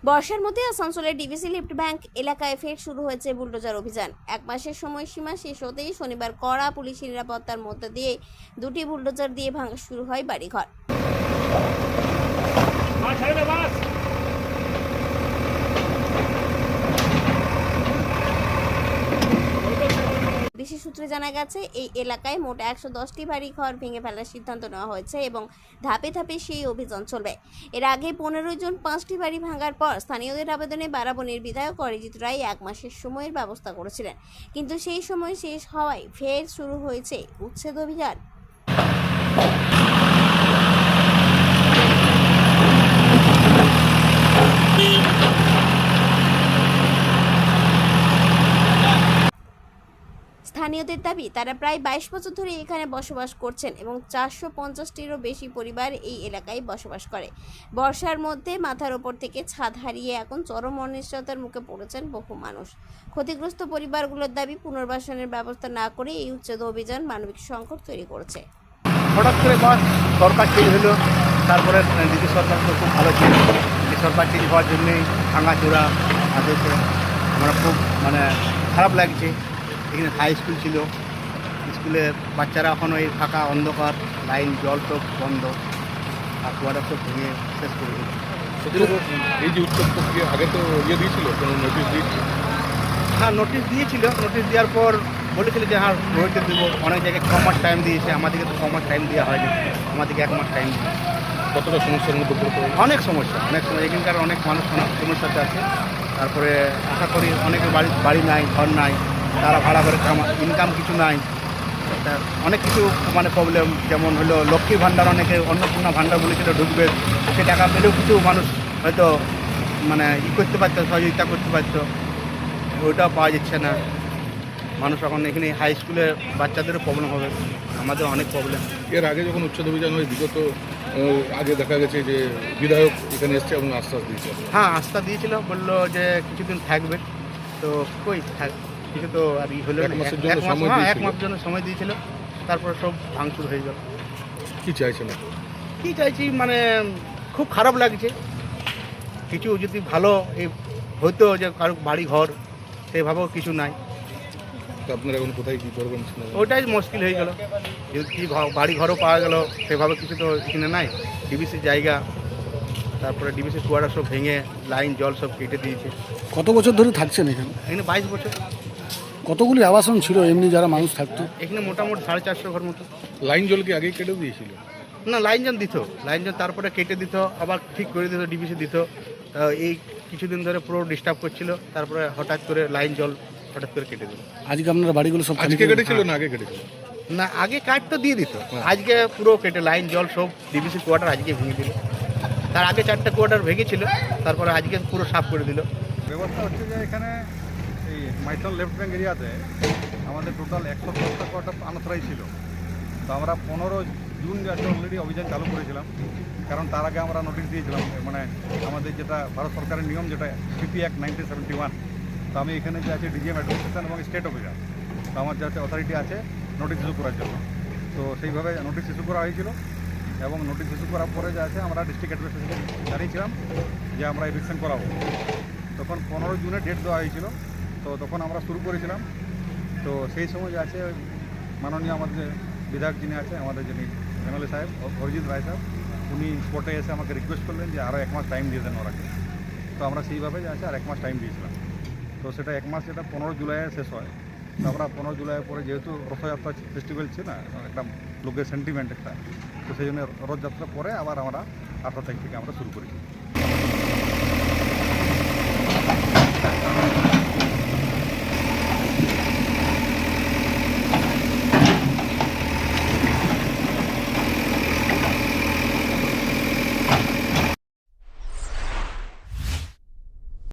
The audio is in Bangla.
বর্ষার মধ্যে আসানসোলের ডিভিসি লিফট ব্যাংক এলাকায় ফের শুরু হয়েছে বুলডোজার অভিযান। এক মাসের সময়সীমা শেষ হতেই শনিবার কড়া পুলিশি নিরাপত্তার মধ্যে দিয়ে দুটি বুলডোজার দিয়ে ভাঙা শুরু হয় বাড়িঘর। পুলিশের সূত্রে জানা গেছে, এই এলাকায় মোট 110টি বাড়ি ঘর ভেঙে ফেলার সিদ্ধান্ত নেওয়া হয়েছে এবং ধাপে ধাপে সেই অভিযান চলবে। এর আগে 15 জন 5টি বাড়ি ভাঙার পর স্থানীয়দের আবেদনে বারাবণীর বিধায়ক অরিজিৎ রায় 1 মাসের সময়ের ব্যবস্থা করেছিলেন, কিন্তু সেই সময় শেষ হওয়ায় ফের শুরু হয়েছে উচ্ছেদ অভিযান। স্থানীয়দের দাবি, তারা প্রায় 22 বছর ধরে এখানে বসবাস করছেন এবং 450টিরও বেশি পরিবার এই এলাকায় বসবাস করে। বর্ষার মধ্যে মাথার ওপর থেকে ছাদ হারিয়ে এখন চরম অনিশ্চয়তার মুখে পড়েছেন বহু মানুষ। ক্ষতিগ্রস্ত পরিবারগুলোর দাবি, পুনর্বাসনের ব্যবস্থা না করে এই উচ্ছেদ অভিযান মানবিক সংকট তৈরি করেছে। হঠাৎ করে সরকার চেঞ্জ হলো, তারপরে দিদি সরকার তো খুব ভালো ছিল। এই সরকার চেঞ্জ হওয়ার জন্যই ভাঙাচোরা আদেশে আমরা খুব খারাপ লাগছে। এখানে হাই স্কুল ছিল, স্কুলের বাচ্চারা এখন ওই ফাঁকা অন্ধকার, লাইন জল সব বন্ধ, আর কুয়াটা সব ভেঙে শেষ করে দিল। এই যে উৎসব প্রক্রিয়া আগে তো দিয়েছিল, কোনো নোটিশ দিয়েছিল? হ্যাঁ, নোটিশ দিয়েছিল। নোটিশ দেওয়ার পর বলেছিল যে হ্যাঁ রোহিতে দেবো। অনেক জায়গায় 6 মাস টাইম দিয়েছে, আমাদেরকে তো 6 মাস টাইম দেওয়া হয়নি, আমাদেরকে 1 মাস টাইম দিয়েছে। কতটা সমস্যার মধ্যে পড়তে হবে? অনেক সমস্যা, এখানকার অনেক মানুষ সমস্যাতে আছে। তারপরে আশা করি অনেকের বাড়ি নাই, ঘর নাই, তারা ভাড়া করে ইনকাম কিছু নাই। অনেক কিছু প্রবলেম, যেমন হলো লক্ষ্মী ভাণ্ডার, অনেকে অন্নপূর্ণা ভাণ্ডার বলেছিল ঢুকবে, সে টাকা পেলেও কিছু মানুষ হয়তো করতে পারতো, সহযোগিতা করতে পারতো, ওইটাও পাওয়া যাচ্ছে না। মানুষ এখন এখানে হাই স্কুলের বাচ্চাদেরও প্রবলেম হবে, আমাদের অনেক প্রবলেম। এর আগে যখন উচ্ছেদ অভিযান হয় বিগত আগে দেখা গেছে যে বিধায়ক এখানে এসছে এবং আশ্বাস দিয়েছে। হ্যাঁ, আস্থা দিয়েছিল, বললো যে কিছুদিন থাকবে, তো কই কিছু তো আর হলো। 1 মাসের জন্য 1 মাসের জন্য সময় দিয়েছিল, তারপরে সব ভাঙচুর হয়ে গেল। কি চাইছেন? কি চাইছি, খুব খারাপ লাগছে। কিছু যদি ভালো হতো, যে কারো বাড়ি ঘর, সেভাবেও কিছু নাই। তো আপনারা এখন কোথায় কী করবেন? ওইটাই মুশকিল হয়ে গেল। যদি বাড়ি ঘরও পাওয়া গেল, সেভাবে কিছু তো এখানে নাই। ডিবিসির জায়গা, তারপরে ডিবিসির কুয়াটা সব ভেঙে লাইন জল সব কেটে দিয়েছে। কত বছর ধরে থাকছেন এখানে? এখানে 22 বছর। কতগুলি আবাসন ছিল এমনি যারা মানুষ থাকতো? এখানে মোটামুটি 450 ঘর মতো। লাইন জলকে আগেই কেটে দিয়েছিল? না, লাইন জল দিত, তারপরে কেটে দিত, আবার ঠিক করে দিত, ডিবিসি দিত। এই কিছুদিন ধরে পুরো ডিস্টার্ব করছিল, তারপরে হঠাৎ করে লাইন জল হঠাৎ করে কেটে দিল। আজকে আপনারা বাড়িগুলো সব আজকে কেটেছিল না আগে কেটেছিল? না, আগে কাট তো দিয়ে দিত, আজকে পুরো কেটে লাইন জল সব ডিবিসি কোয়ার্টার আজকে ভেঙে দিল। তার আগে 4টা কোয়ার্টার ভেঙেছিল, তারপরে আজকে পুরো সাফ করে দিল। ব্যবস্থা হচ্ছে যে এখানে এই মাইথন লেফট ব্যাঙ্ক এরিয়াতে আমাদের টোটাল 110টা কোয়ার্টার আনঅথরাইজ ছিল। তো আমরা 15 জুন অলরেডি অভিযান চালু করেছিলাম, কারণ তার আগে আমরা নোটিশ দিয়েছিলাম, আমাদের যেটা ভারত সরকারের নিয়ম, যেটা সিপি অ্যাক্ট 1971। তো আমি এখানে যে আছে ডিজিএম অ্যাডমিনিস্ট্রেশন এবং স্টেট অফিসার, তো আমার যাতে অথরিটি আছে নোটিশ ইস্যু করার জন্য, তো সেইভাবে নোটিশ ইস্যু করা হয়েছিল। এবং নোটিশ ইস্যু করার পরে যে আছে আমরা ডিস্ট্রিক্ট অ্যাডমিনিস্ট্রেশন জানিয়েছিলাম যে আমরা এভিকশন করাবো। তখন 15 জুনে ডেট দেওয়া হয়েছিল, তো তখন আমরা শুরু করেছিলাম। তো সেই সময় যে আছে মাননীয় আমাদের বিধায়ক যিনি আছে, আমাদের যিনি এমএলএ সাহেব অরিজিৎ রায় সাহেব, উনি স্পটে এসে আমাকে রিকোয়েস্ট করলেন যে আরও 1 মাস টাইম দিয়ে দেন ওরাকে। তো আমরা সেইভাবে যে আছে আর 1 মাস টাইম দিয়েছিলাম। তো সেটা 1 মাস, যেটা 15 জুলাইয়ে শেষ হয়। তো আমরা 15 জুলাইয়ের পরে, যেহেতু রথযাত্রা ফেস্টিভ্যাল ছিল না, একটা লোকের সেন্টিমেন্ট একটা, তো সেই জন্য রথযাত্রার পরে আবার আমরা 18 তারিখ থেকে আমরা শুরু করেছি।